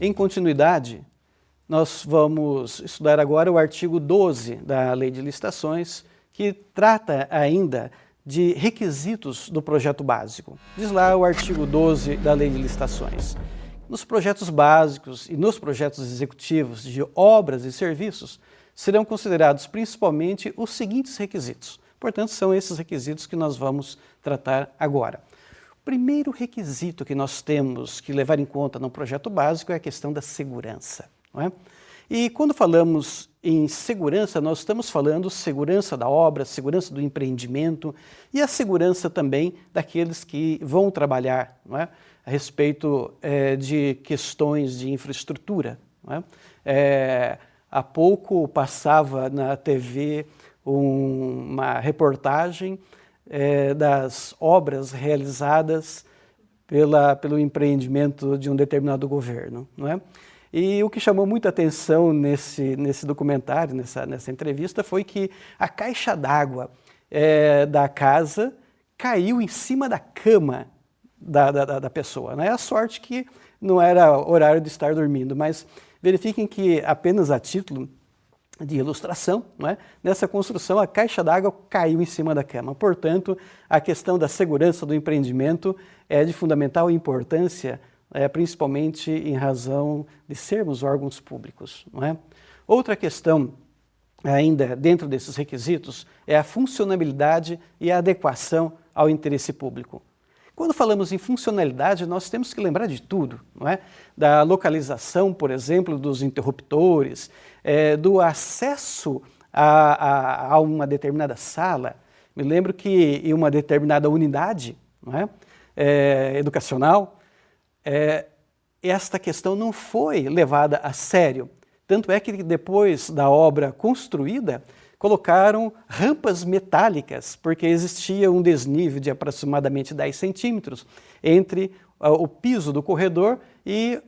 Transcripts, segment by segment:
Em continuidade, nós vamos estudar agora o artigo 12 da Lei de Licitações, que trata ainda de requisitos do projeto básico. Diz lá o artigo 12 da Lei de Licitações. Nos projetos básicos e nos projetos executivos de obras e serviços, serão considerados principalmente os seguintes requisitos. Portanto, são esses requisitos que nós vamos tratar agora. O primeiro requisito que nós temos que levar em conta no projeto básico é a questão da segurança, não é? E quando falamos em segurança, nós estamos falando segurança da obra, segurança do empreendimento e a segurança também daqueles que vão trabalhar, não é? A respeito de questões de infraestrutura, não é? Há pouco passava na TV uma reportagem das obras realizadas pelo empreendimento de um determinado governo, não é? E o que chamou muita atenção nesse documentário, nessa entrevista, foi que a caixa d'água da casa caiu em cima da cama da pessoa, né? A sorte que não era horário de estar dormindo, mas verifiquem que apenas a título de ilustração, não é? Nessa construção a caixa d'água caiu em cima da cama. Portanto, a questão da segurança do empreendimento é de fundamental importância, principalmente em razão de sermos órgãos públicos, não é? Outra questão ainda dentro desses requisitos é a funcionalidade e a adequação ao interesse público. Quando falamos em funcionalidade, nós temos que lembrar de tudo, não é? Da localização, por exemplo, dos interruptores, do acesso a uma determinada sala. Me lembro que em uma determinada unidade, não é? Educacional, esta questão não foi levada a sério. Tanto é que depois da obra construída, colocaram rampas metálicas, porque existia um desnível de aproximadamente 10 centímetros entre o piso do corredor e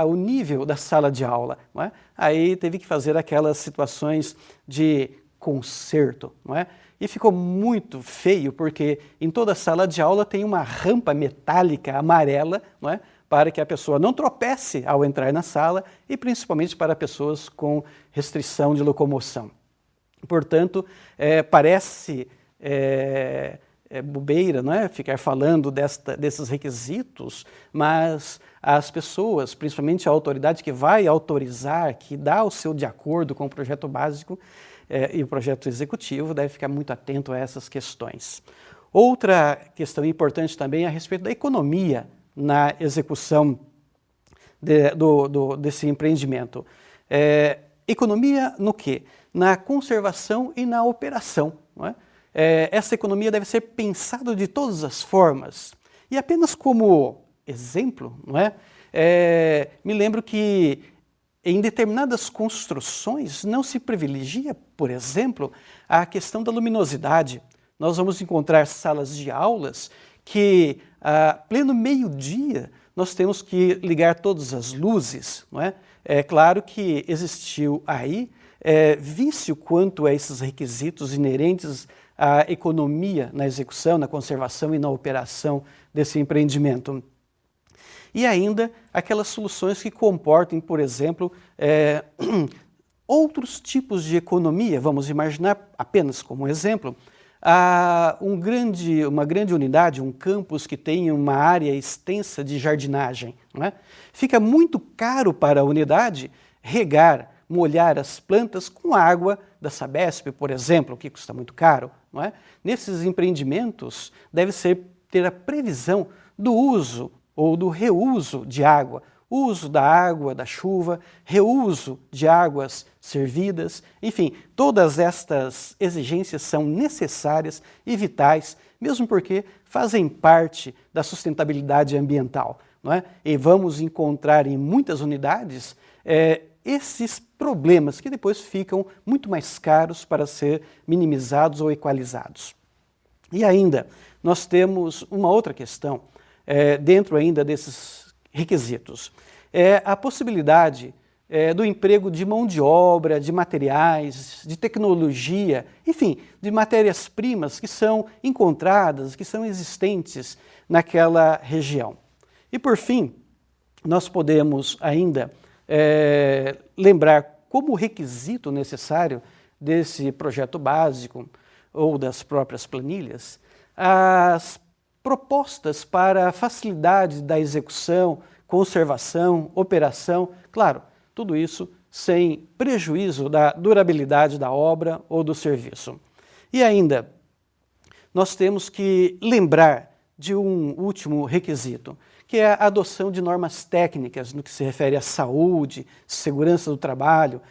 o nível da sala de aula, não é? Aí teve que fazer aquelas situações de conserto, não é? E ficou muito feio, porque em toda sala de aula tem uma rampa metálica amarela, não é? Para que a pessoa não tropece ao entrar na sala e principalmente para pessoas com restrição de locomoção. Portanto, parece bobeira, não é? Ficar falando desses requisitos, mas as pessoas, principalmente a autoridade que vai autorizar, que dá o seu de acordo com o projeto básico e o projeto executivo, deve ficar muito atento a essas questões. Outra questão importante também é a respeito da economia na execução desse empreendimento. Economia no quê? Na conservação e na operação, não é? Essa economia deve ser pensada de todas as formas. E apenas como exemplo, não é? Me lembro que em determinadas construções não se privilegia, por exemplo, a questão da luminosidade. Nós vamos encontrar salas de aulas que, a pleno meio-dia, nós temos que ligar todas as luzes, não é? É claro que existiu aí vício quanto a esses requisitos inerentes à economia na execução, na conservação e na operação desse empreendimento. E ainda aquelas soluções que comportem, por exemplo, outros tipos de economia. Vamos imaginar apenas como exemplo, uma grande unidade, um campus que tem uma área extensa de jardinagem, não é? Fica muito caro para a unidade regar, molhar as plantas com água da Sabesp, por exemplo, que custa muito caro, não é? Nesses empreendimentos deve ter a previsão do uso ou do reuso de água, uso da água da chuva, reuso de águas servidas, enfim, todas estas exigências são necessárias e vitais, mesmo porque fazem parte da sustentabilidade ambiental, não é? E vamos encontrar em muitas unidades esses problemas que depois ficam muito mais caros para ser minimizados ou equalizados. E ainda, nós temos uma outra questão, dentro ainda desses requisitos, a possibilidade do emprego de mão de obra, de materiais, de tecnologia, enfim, de matérias-primas que são encontradas, que são existentes naquela região. E por fim, nós podemos ainda lembrar como requisito necessário desse projeto básico ou das próprias planilhas, as propostas para a facilidade da execução, conservação, operação, claro, tudo isso sem prejuízo da durabilidade da obra ou do serviço. E ainda, nós temos que lembrar de um último requisito, que é a adoção de normas técnicas no que se refere à saúde, segurança do trabalho.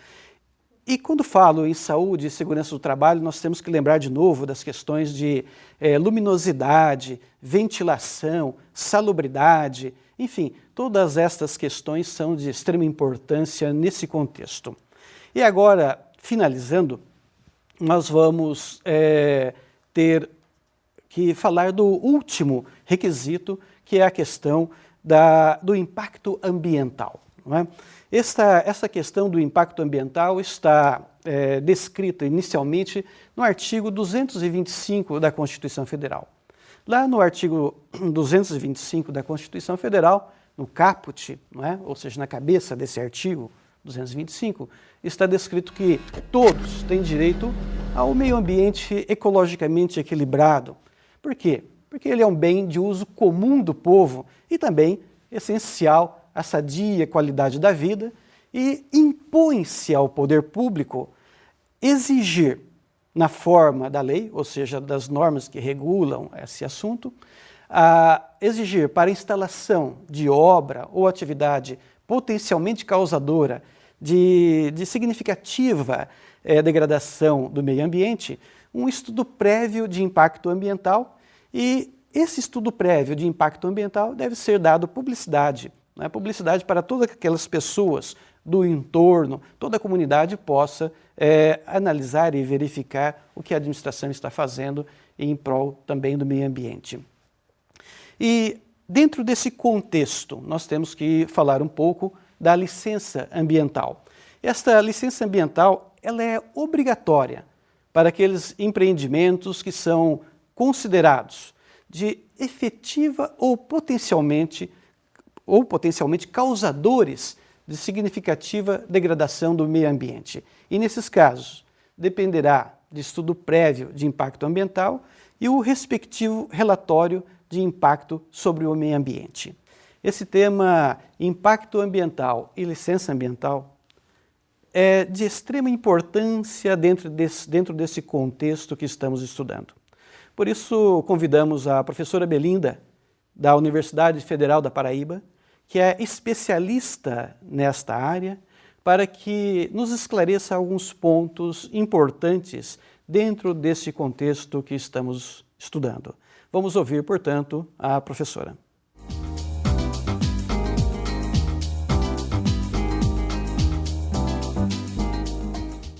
E quando falo em saúde e segurança do trabalho, nós temos que lembrar de novo das questões de luminosidade, ventilação, salubridade, enfim, todas estas questões são de extrema importância nesse contexto. E agora, finalizando, nós vamos ter que falar do último requisito, que é a questão do impacto ambiental. Não é? Essa questão do impacto ambiental está descrita inicialmente no artigo 225 da Constituição Federal. Lá no artigo 225 da Constituição Federal, no caput, não é? Ou seja, na cabeça desse artigo 225, está descrito que todos têm direito ao meio ambiente ecologicamente equilibrado. Por quê? Porque ele é um bem de uso comum do povo e também essencial à sadia qualidade da vida, e impõe-se ao poder público exigir, na forma da lei, ou seja, das normas que regulam esse assunto, exigir para instalação de obra ou atividade potencialmente causadora de significativa degradação do meio ambiente, um estudo prévio de impacto ambiental, e esse estudo prévio de impacto ambiental deve ser dado publicidade, né? Publicidade para todas aquelas pessoas do entorno, toda a comunidade possa analisar e verificar o que a administração está fazendo em prol também do meio ambiente. E dentro desse contexto, nós temos que falar um pouco da licença ambiental. Esta licença ambiental, ela é obrigatória para aqueles empreendimentos que são considerados de efetiva ou potencialmente causadores de significativa degradação do meio ambiente. E nesses casos, dependerá de estudo prévio de impacto ambiental e o respectivo relatório de impacto sobre o meio ambiente. Esse tema, impacto ambiental e licença ambiental, é de extrema importância dentro desse contexto que estamos estudando. Por isso, convidamos a professora Belinda, da Universidade Federal da Paraíba, que é especialista nesta área, para que nos esclareça alguns pontos importantes dentro desse contexto que estamos estudando. Vamos ouvir, portanto, a professora.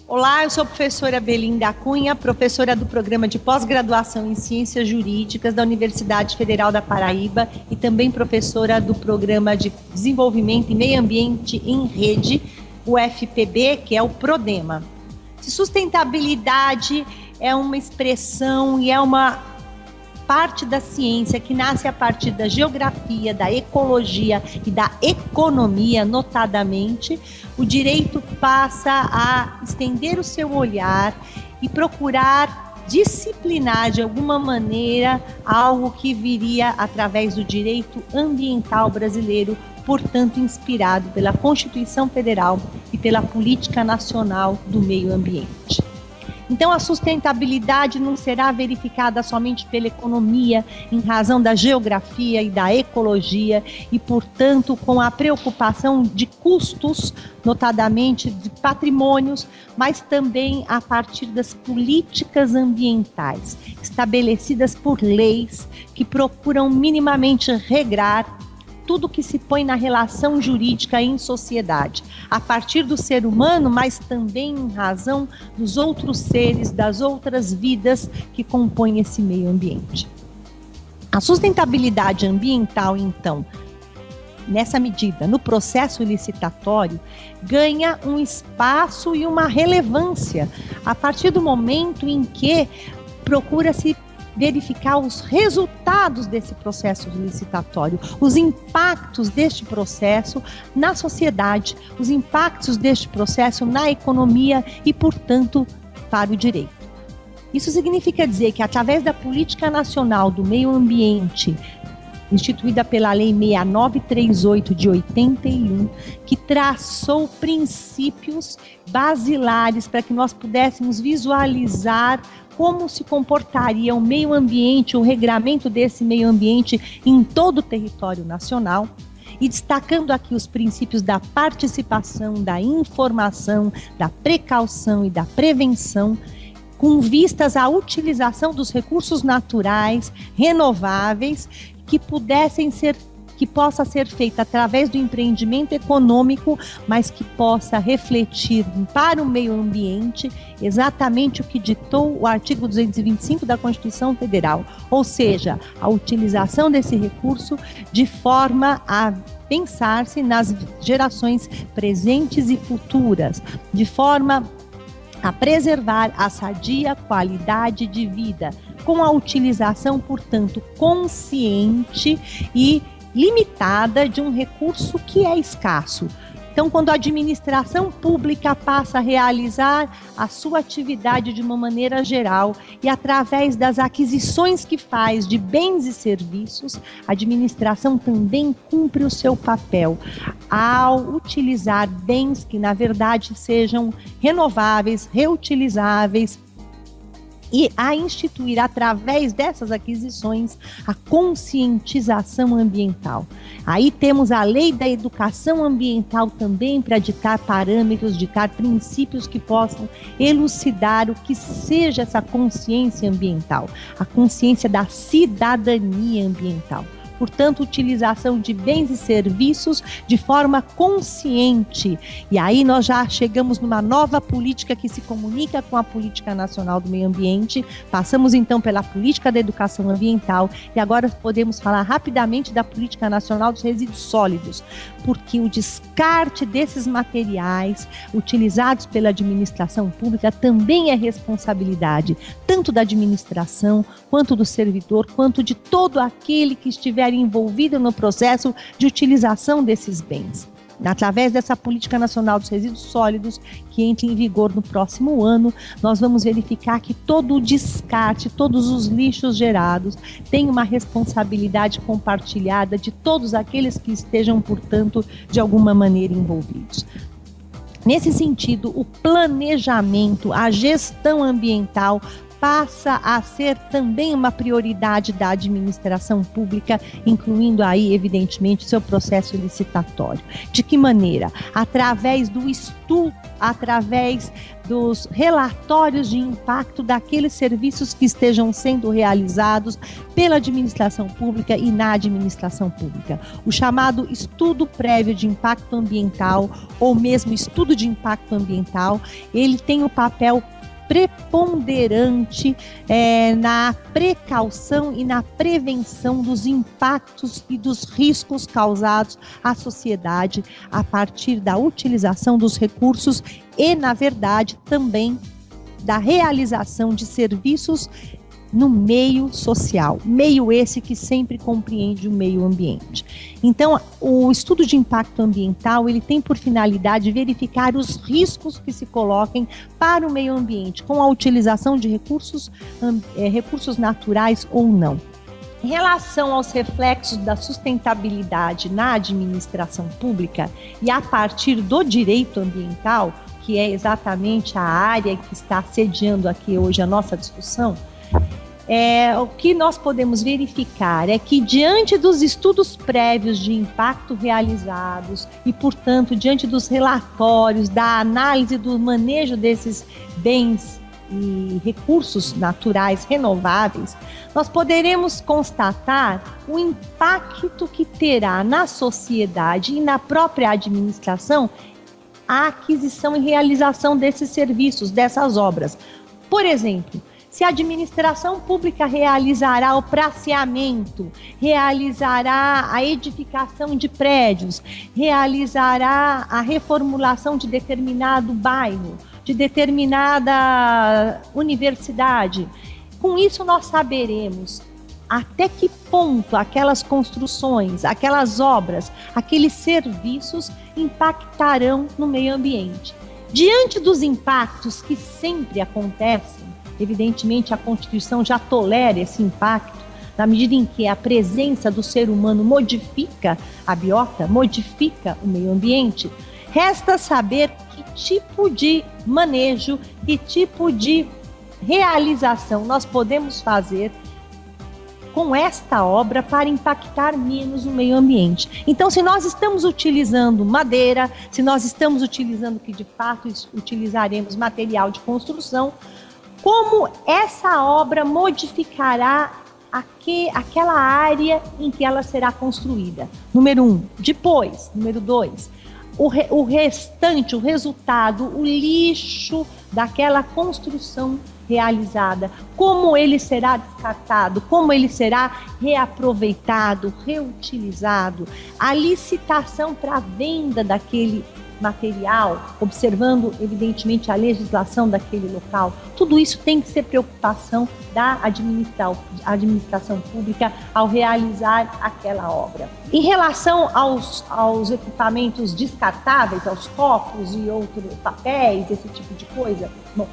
Olá, eu sou a professora Belinda Cunha, professora do Programa de Pós-Graduação em Ciências Jurídicas da Universidade Federal da Paraíba e também professora do Programa de Desenvolvimento e Meio Ambiente em Rede, o FPB, que é o PRODEMA. Sustentabilidade é uma expressão e é uma parte da ciência que nasce a partir da geografia, da ecologia e da economia, notadamente. O direito passa a estender o seu olhar e procurar disciplinar de alguma maneira algo que viria através do direito ambiental brasileiro, portanto inspirado pela Constituição Federal e pela Política Nacional do Meio Ambiente. Então, a sustentabilidade não será verificada somente pela economia, em razão da geografia e da ecologia, e, portanto, com a preocupação de custos, notadamente de patrimônios, mas também a partir das políticas ambientais, estabelecidas por leis que procuram minimamente regrar tudo que se põe na relação jurídica em sociedade, a partir do ser humano, mas também em razão dos outros seres, das outras vidas que compõem esse meio ambiente. A sustentabilidade ambiental, então, nessa medida, no processo licitatório, ganha um espaço e uma relevância a partir do momento em que procura-se verificar os resultados desse processo licitatório, os impactos deste processo na sociedade, os impactos deste processo na economia e, portanto, para o direito. Isso significa dizer que, através da Política Nacional do Meio Ambiente, instituída pela Lei 6938 de 81, que traçou princípios basilares para que nós pudéssemos visualizar como se comportaria o meio ambiente, o regramento desse meio ambiente em todo o território nacional, e destacando aqui os princípios da participação, da informação, da precaução e da prevenção, com vistas à utilização dos recursos naturais renováveis que possa ser feita através do empreendimento econômico, mas que possa refletir para o meio ambiente exatamente o que ditou o artigo 225 da Constituição Federal, ou seja, a utilização desse recurso de forma a pensar-se nas gerações presentes e futuras, de forma a preservar a sadia qualidade de vida, com a utilização, portanto, consciente e limitada de um recurso que é escasso. Então, quando a administração pública passa a realizar a sua atividade de uma maneira geral e através das aquisições que faz de bens e serviços, a administração também cumpre o seu papel ao utilizar bens que, na verdade, sejam renováveis, reutilizáveis, e a instituir, através dessas aquisições, a conscientização ambiental. Aí temos a Lei da Educação Ambiental também para ditar parâmetros, ditar princípios que possam elucidar o que seja essa consciência ambiental, a consciência da cidadania ambiental. Portanto, utilização de bens e serviços de forma consciente. E aí nós já chegamos numa nova política que se comunica com a Política Nacional do Meio Ambiente. Passamos então pela Política da Educação Ambiental e agora podemos falar rapidamente da Política Nacional dos Resíduos Sólidos, porque o descarte desses materiais utilizados pela administração pública também é responsabilidade tanto da administração, quanto do servidor, quanto de todo aquele que estiver envolvido no processo de utilização desses bens. Através dessa Política Nacional dos Resíduos Sólidos, que entra em vigor no próximo ano, nós vamos verificar que todo o descarte, todos os lixos gerados, têm uma responsabilidade compartilhada de todos aqueles que estejam, portanto, de alguma maneira envolvidos. Nesse sentido, o planejamento, a gestão ambiental passa a ser também uma prioridade da administração pública, incluindo aí, evidentemente, seu processo licitatório. De que maneira? Através do estudo, através dos relatórios de impacto daqueles serviços que estejam sendo realizados pela administração pública e na administração pública. O chamado estudo prévio de impacto ambiental, ou mesmo estudo de impacto ambiental, ele tem o papel preponderante na precaução e na prevenção dos impactos e dos riscos causados à sociedade a partir da utilização dos recursos e, na verdade, também da realização de serviços no meio social, meio esse que sempre compreende o meio ambiente. Então, o estudo de impacto ambiental, ele tem por finalidade verificar os riscos que se coloquem para o meio ambiente, com a utilização de recursos naturais ou não. Em relação aos reflexos da sustentabilidade na administração pública e a partir do direito ambiental, que é exatamente a área que está sediando aqui hoje a nossa discussão, o que nós podemos verificar é que, diante dos estudos prévios de impacto realizados e, portanto, diante dos relatórios, da análise do manejo desses bens e recursos naturais renováveis, nós poderemos constatar o impacto que terá na sociedade e na própria administração a aquisição e realização desses serviços, dessas obras. Por exemplo, se a administração pública realizará o praceamento, realizará a edificação de prédios, realizará a reformulação de determinado bairro, de determinada universidade, Com isso, nós saberemos até que ponto aquelas construções, aquelas obras, aqueles serviços impactarão no meio ambiente. Diante dos impactos que sempre acontecem, evidentemente a Constituição já tolera esse impacto, na medida em que a presença do ser humano modifica a biota, modifica o meio ambiente, resta saber que tipo de manejo, que tipo de realização nós podemos fazer com esta obra para impactar menos o meio ambiente. Então, se nós estamos utilizando madeira, se nós estamos utilizando que de fato utilizaremos material de construção, como essa obra modificará aquela área em que ela será construída? Número 1. Depois, número 2, o restante, o resultado, o lixo daquela construção realizada, como ele será descartado, como ele será reaproveitado, reutilizado, a licitação para a venda daquele material, observando evidentemente a legislação daquele local. Tudo isso tem que ser preocupação da administração pública ao realizar aquela obra. Em relação aos equipamentos descartáveis, aos copos e outros papéis, esse tipo de coisa, bom,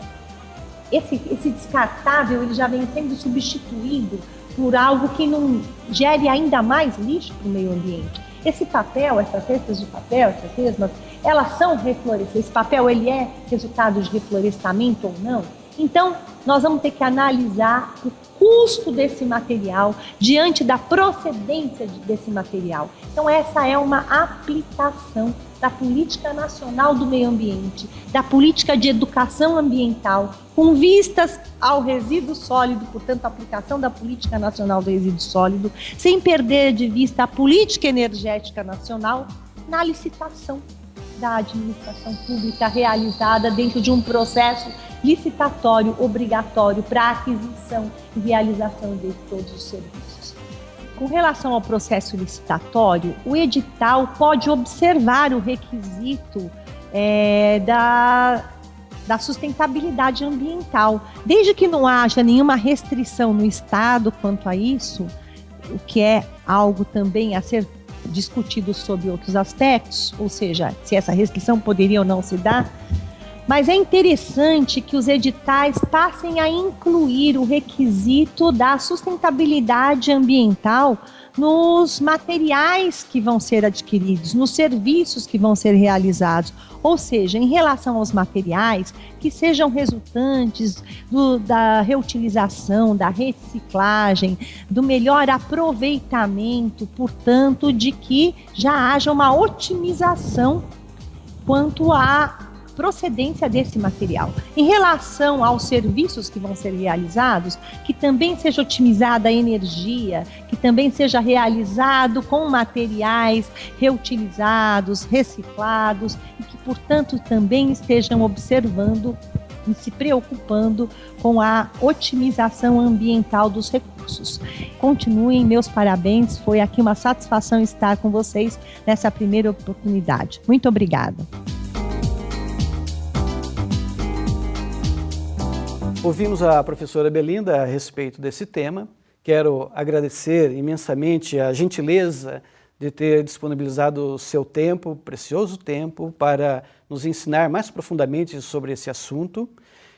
esse descartável ele já vem sendo substituído por algo que não gere ainda mais lixo para o meio ambiente. Esse papel, essas cestas de papel, essas mesmas, elas são reflorescentes. Esse papel ele é resultado de reflorestamento ou não? Então, nós vamos ter que analisar o custo desse material diante da procedência desse material. Então, essa é uma aplicação da Política Nacional do Meio Ambiente, da Política de Educação Ambiental, com vistas ao resíduo sólido, portanto, a aplicação da Política Nacional do Resíduo Sólido, sem perder de vista a Política Energética Nacional, na licitação da administração pública realizada dentro de um processo licitatório obrigatório para a aquisição e realização de todos os serviços. Com relação ao processo licitatório, o edital pode observar o requisito da sustentabilidade ambiental. Desde que não haja nenhuma restrição no Estado quanto a isso, o que é algo também a ser discutido sob outros aspectos, ou seja, se essa restrição poderia ou não se dar, mas é interessante que os editais passem a incluir o requisito da sustentabilidade ambiental nos materiais que vão ser adquiridos, nos serviços que vão ser realizados. Ou seja, em relação aos materiais que sejam resultantes da reutilização, da reciclagem, do melhor aproveitamento, portanto, de que já haja uma otimização quanto à procedência desse material. Em relação aos serviços que vão ser realizados, que também seja otimizada a energia, que também seja realizado com materiais reutilizados, reciclados e que, portanto, também estejam observando e se preocupando com a otimização ambiental dos recursos. Continuem, meus parabéns, foi aqui uma satisfação estar com vocês nessa primeira oportunidade. Muito obrigada. Ouvimos a professora Belinda a respeito desse tema. Quero agradecer imensamente a gentileza de ter disponibilizado o seu tempo, precioso tempo, para nos ensinar mais profundamente sobre esse assunto.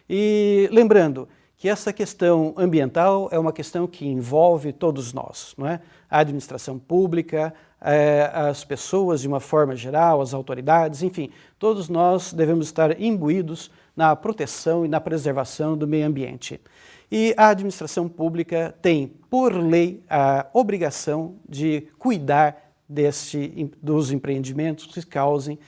E lembrando que essa questão ambiental é uma questão que envolve todos nós, não é? A administração pública, as pessoas de uma forma geral, as autoridades, enfim, todos nós devemos estar imbuídos na proteção e na preservação do meio ambiente. E a administração pública tem, por lei, a obrigação de cuidar dos empreendimentos que causem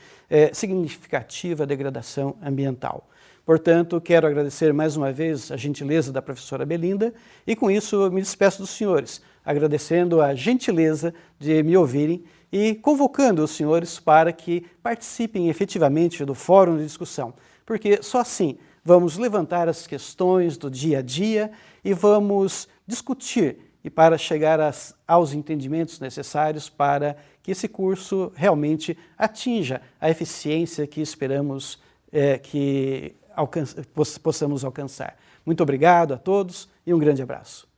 significativa degradação ambiental. Portanto, quero agradecer mais uma vez a gentileza da professora Belinda e com isso eu me despeço dos senhores, agradecendo a gentileza de me ouvirem e convocando os senhores para que participem efetivamente do fórum de discussão, porque só assim vamos levantar as questões do dia a dia e vamos discutir e para chegar aos entendimentos necessários para que esse curso realmente atinja a eficiência que esperamos que possamos alcançar. Muito obrigado a todos e um grande abraço.